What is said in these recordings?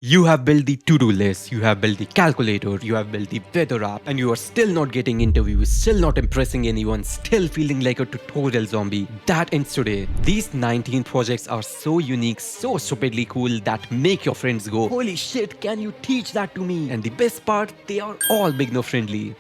You have built the to-do list, you have built the calculator, you have built the weather app, and you are still not getting interviews, still not impressing anyone, still feeling like a tutorial zombie. That ends today. These 19 projects are so unique, so stupidly cool that make your friends go, "Holy shit, can you teach that to me?" And the best part, they are all beginner friendly.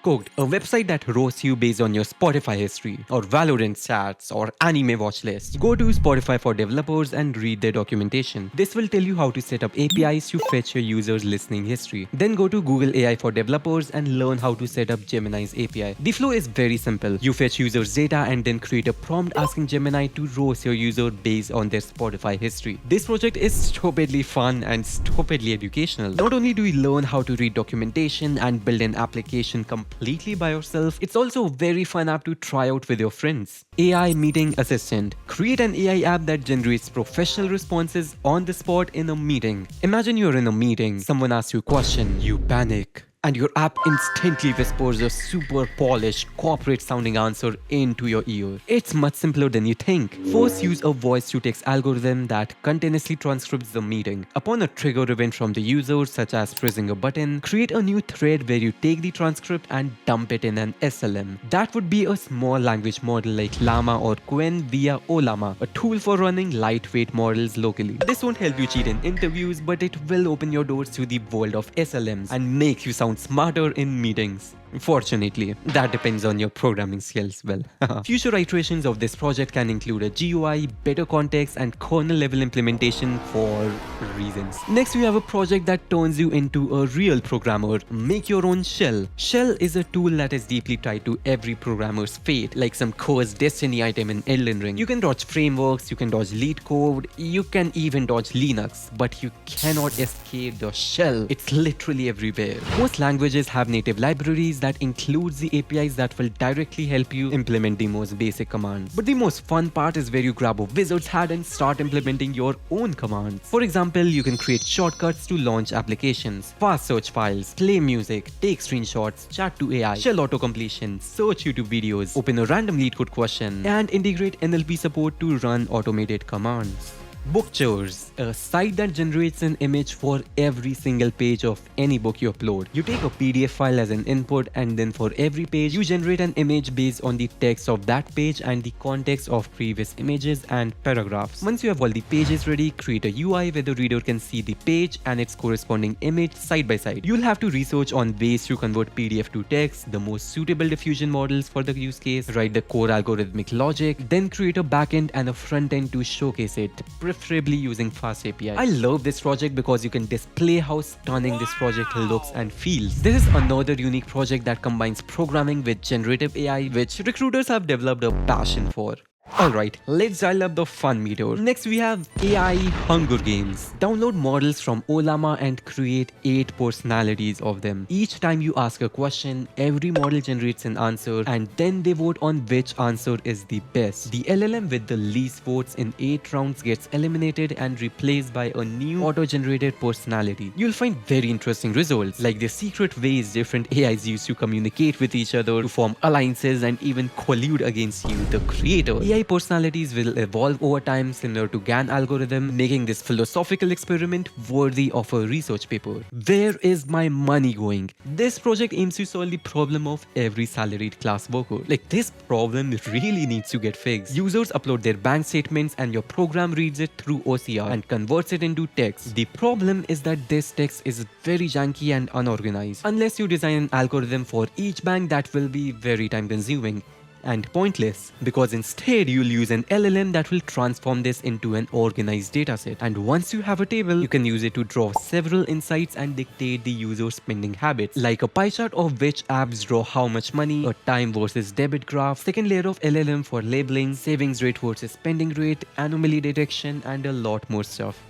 Cooked, a website that roasts you based on your Spotify history, or Valorant stats, or anime watch list. Go to Spotify for developers and read their documentation. This will tell you how to set up APIs to fetch your users' listening history. Then go to Google AI for developers and learn how to set up Gemini's API. The flow is very simple. You fetch users' data and then create a prompt asking Gemini to roast your user based on their Spotify history. This project is stupidly fun and stupidly educational. Not only do you learn how to read documentation and build an application completely by yourself, it's also a very fun app to try out with your friends. AI Meeting Assistant. Create an AI app that generates professional responses on the spot in a meeting. Imagine you're in a meeting, someone asks you a question, you panic, and your app instantly whispers a super polished, corporate sounding answer into your ear. It's much simpler than you think. First, use a voice-to-text algorithm that continuously transcribes the meeting. Upon a trigger event from the user, such as pressing a button, create a new thread where you take the transcript and dump it in an SLM. That would be a small language model like Llama or Quen via Olama, a tool for running lightweight models locally. This won't help you cheat in interviews, but it will open your doors to the world of SLMs and make you sound smarter in meetings. Fortunately, that depends on your programming skills. Well, future iterations of this project can include a GUI, better context, and kernel level implementation for reasons. Next, we have a project that turns you into a real programmer. Make your own shell. Shell is a tool that is deeply tied to every programmer's fate, like some cursed destiny item in Elden Ring. You can dodge frameworks, you can dodge lead code, you can even dodge Linux, but you cannot escape the shell. It's literally everywhere. Most languages have native libraries that includes the APIs that will directly help you implement the most basic commands. But the most fun part is where you grab a wizard's hat and start implementing your own commands. For example, you can create shortcuts to launch applications, fast search files, play music, take screenshots, chat to AI, shell auto-completion, search YouTube videos, open a random lead code question, and integrate NLP support to run automated commands. Booktures, a site that generates an image for every single page of any book you upload. You take a PDF file as an input, and then for every page, you generate an image based on the text of that page and the context of previous images and paragraphs. Once you have all the pages ready, create a UI where the reader can see the page and its corresponding image side by side. You'll have to research on ways to convert PDF to text, the most suitable diffusion models for the use case, write the core algorithmic logic, then create a backend and a front end to showcase it, preferably using fast API. I love this project because you can display how stunning this project looks and feels. This is another unique project that combines programming with generative AI, which recruiters have developed a passion for. Alright, let's dial up the fun meter. Next we have AI Hunger Games. Download models from Olama and create 8 personalities of them. Each time you ask a question, every model generates an answer and then they vote on which answer is the best. The LLM with the least votes in 8 rounds gets eliminated and replaced by a new auto-generated personality. You'll find very interesting results, like the secret ways different AIs use to communicate with each other, to form alliances and even collude against you, the creator. AI personalities will evolve over time similar to GAN algorithm, making this philosophical experiment worthy of a research paper. Where is my money going? This project aims to solve the problem of every salaried class worker. Like, this problem really needs to get fixed. Users upload their bank statements and your program reads it through OCR and converts it into text. The problem is that this text is very janky and unorganized. Unless you design an algorithm for each bank, that will be very time consuming and pointless, because instead you'll use an LLM that will transform this into an organized dataset. And once you have a table, you can use it to draw several insights and dictate the user's spending habits, like a pie chart of which apps draw how much money, a time versus debit graph, second layer of LLM for labeling, savings rate versus spending rate, anomaly detection, and a lot more stuff.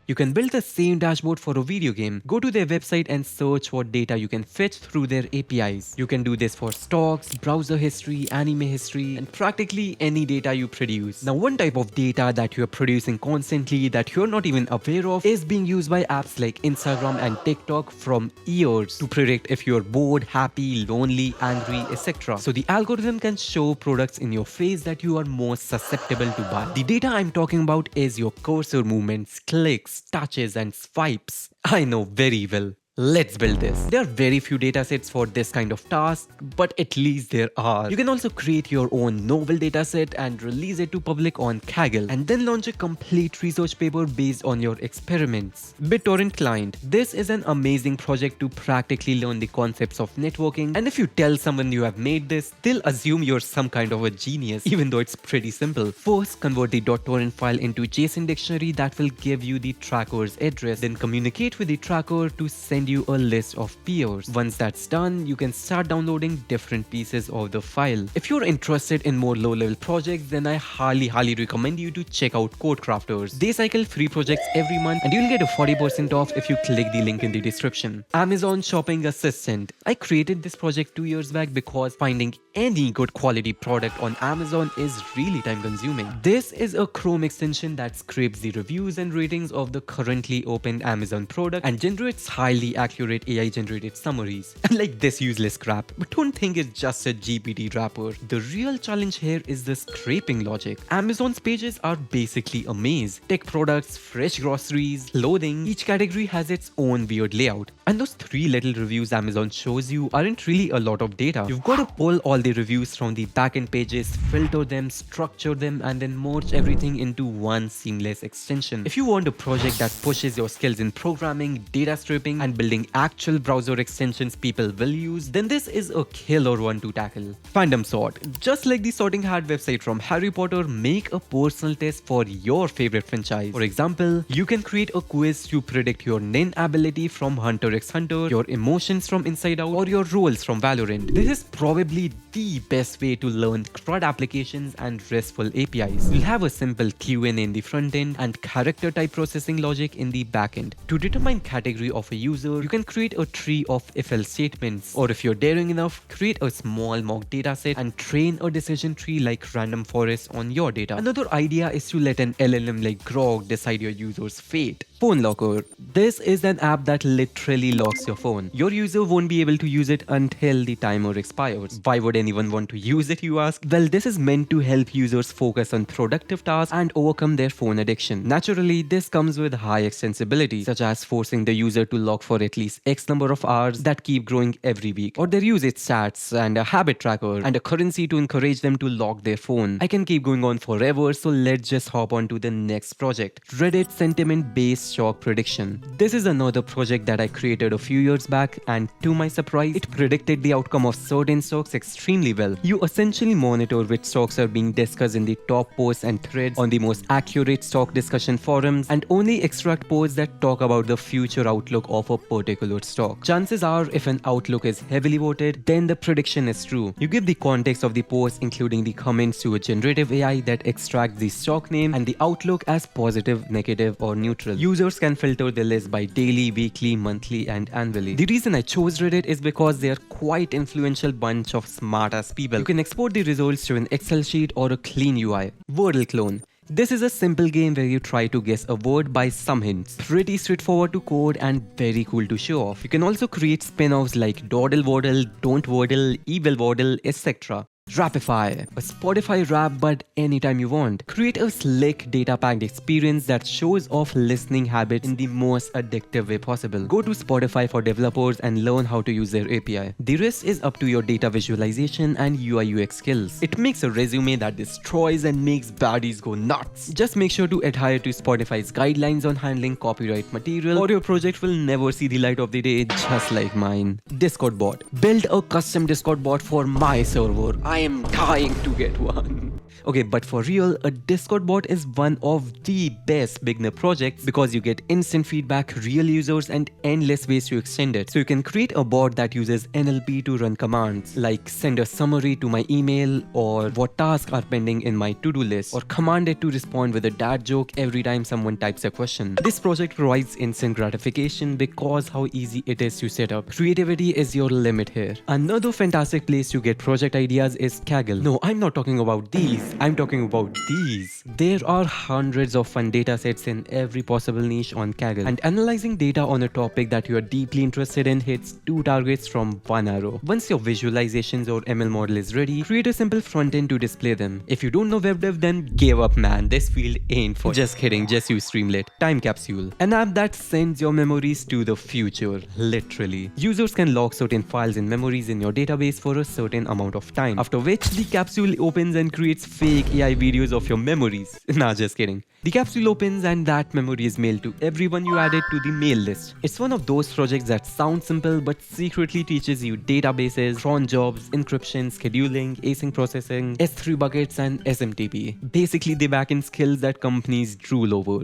You can build the same dashboard for a video game. Go to their website and search what data you can fetch through their APIs. You can do this for stocks, browser history, anime history, and practically any data you produce. Now, one type of data that you're producing constantly that you're not even aware of is being used by apps like Instagram and TikTok from years to predict if you're bored, happy, lonely, angry, etc. So the algorithm can show products in your face that you are most susceptible to buy. The data I'm talking about is your cursor movements, clicks, clicks, touches, and swipes. I know very well. Let's build this. There are very few datasets for this kind of task, but at least there are. You can also create your own novel dataset and release it to public on Kaggle, and then launch a complete research paper based on your experiments. BitTorrent Client. This is an amazing project to practically learn the concepts of networking, and if you tell someone you have made this, they'll assume you're some kind of a genius, even though it's pretty simple. First, convert the .torrent file into JSON dictionary that will give you the tracker's address, then communicate with the tracker to send you a list of peers. Once that's done, you can start downloading different pieces of the file. If you're interested in more low-level projects, then I highly recommend you to check out Code Crafters. They cycle free projects every month, and you'll get a 40% off if you click the link in the description. Amazon Shopping Assistant. I created this project 2 years back because finding any good quality product on Amazon is really time consuming. This is a Chrome extension that scrapes the reviews and ratings of the currently open Amazon product and generates highly accurate AI generated summaries. Like this useless crap, but don't think it's just a GPT wrapper. The real challenge here is the scraping logic. Amazon's pages are basically a maze. Tech products, fresh groceries, clothing, each category has its own weird layout. And those 3 little reviews Amazon shows you aren't really a lot of data. You've got to pull all the reviews from the backend pages, filter them, structure them, and then merge everything into one seamless extension. If you want a project that pushes your skills in programming, data stripping, and building actual browser extensions people will use, then this is a killer one to tackle. FandomSort. Just like the sorting hat website from Harry Potter, make a personal test for your favorite franchise. For example, you can create a quiz to predict your nin ability from Hunter x Hunter, your emotions from Inside Out, or your roles from Valorant. This is probably the best way to learn CRUD applications and RESTful APIs. You'll have a simple Q&A in the front end and character type processing logic in the back end. To determine category of a user, you can create a tree of if-else statements, or if you're daring enough, create a small mock dataset and train a decision tree like random forest on your data. Another idea is to let an LLM like Grok decide your user's fate. Phone Locker. This is an app that literally locks your phone. Your user won't be able to use it until the timer expires. Why would anyone want to use it, you ask? Well, this is meant to help users focus on productive tasks and overcome their phone addiction. Naturally, this comes with high extensibility, such as forcing the user to log for at least X number of hours that keep growing every week, or their usage stats and a habit tracker and a currency to encourage them to lock their phone. I can keep going on forever, so let's just hop on to the next project. Reddit sentiment-based shock prediction. This is another project that I created a few years back, and to my surprise, it predicted the outcome of certain stocks extremely well. You essentially monitor which stocks are being discussed in the top posts and threads on the most accurate stock discussion forums, and only extract posts that talk about the future outlook of a particular stock. Chances are, if an outlook is heavily voted, then the prediction is true. You give the context of the post, including the comments, to a generative AI that extracts the stock name and the outlook as positive, negative, or neutral. Users can filter the list by daily, weekly, monthly, and annually. The reason I chose Reddit is because they are quite influential bunch of smart-ass people. You can export the results to an Excel sheet or a clean UI. Wordle Clone. This is a simple game where you try to guess a word by some hints. Pretty straightforward to code and very cool to show off. You can also create spin-offs like Dawdle Wordle, Don't Wordle, Evil Wordle, etc. Wrapify, a Spotify rap but anytime you want. Create a slick data-packed experience that shows off listening habits in the most addictive way possible. Go to Spotify for developers and learn how to use their API. The rest is up to your data visualization and UI UX skills. It makes a resume that destroys and makes baddies go nuts. Just make sure to adhere to Spotify's guidelines on handling copyright material, or your project will never see the light of the day, just like mine. Discord bot. Build a custom Discord bot for my server. I am dying to get one. Okay, but for real, a Discord bot is one of the best beginner projects because you get instant feedback, real users, and endless ways to extend it. So you can create a bot that uses NLP to run commands like send a summary to my email, or what tasks are pending in my to-do list, or command it to respond with a dad joke every time someone types a question. This project provides instant gratification because how easy it is to set up. Creativity is your limit here. Another fantastic place to get project ideas is Kaggle. No, I'm not talking about these. Yes, I'm talking about these. There are hundreds of fun datasets in every possible niche on Kaggle, and analyzing data on a topic that you are deeply interested in hits 2 targets from 1 arrow. Once your visualizations or ML model is ready, create a simple front end to display them. If you don't know web dev, then give up, man. This field ain't for you. Just kidding, just use Streamlit. Time Capsule, an app that sends your memories to the future, literally. Users can lock certain files and memories in your database for a certain amount of time, after which the capsule opens and creates fake AI videos of your memories. Nah, just kidding. The capsule opens and that memory is mailed to everyone you added to the mail list. It's one of those projects that sounds simple but secretly teaches you databases, cron jobs, encryption, scheduling, async processing, S3 buckets and SMTP. Basically the backend skills that companies drool over.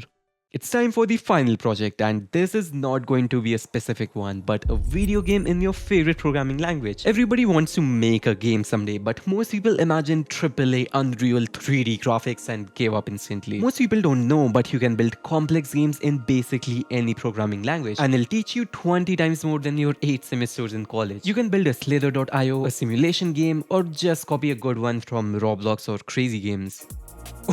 It's time for the final project, and this is not going to be a specific one, but a video game in your favorite programming language. Everybody wants to make a game someday, but most people imagine AAA Unreal 3D graphics and give up instantly. Most people don't know, but you can build complex games in basically any programming language, and it'll teach you 20 times more than your 8 semesters in college. You can build a Slither.io, a simulation game, or just copy a good one from Roblox or Crazy Games.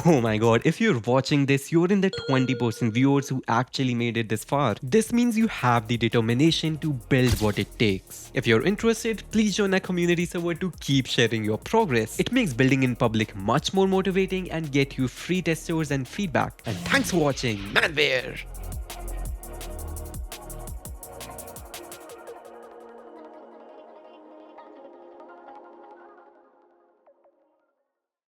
Oh my god, if you're watching this, you're in the 20% viewers who actually made it this far. This means you have the determination to build what it takes. If you're interested, please join our community server to keep sharing your progress. It makes building in public much more motivating and get you free testers and feedback. And thanks for watching, Manware!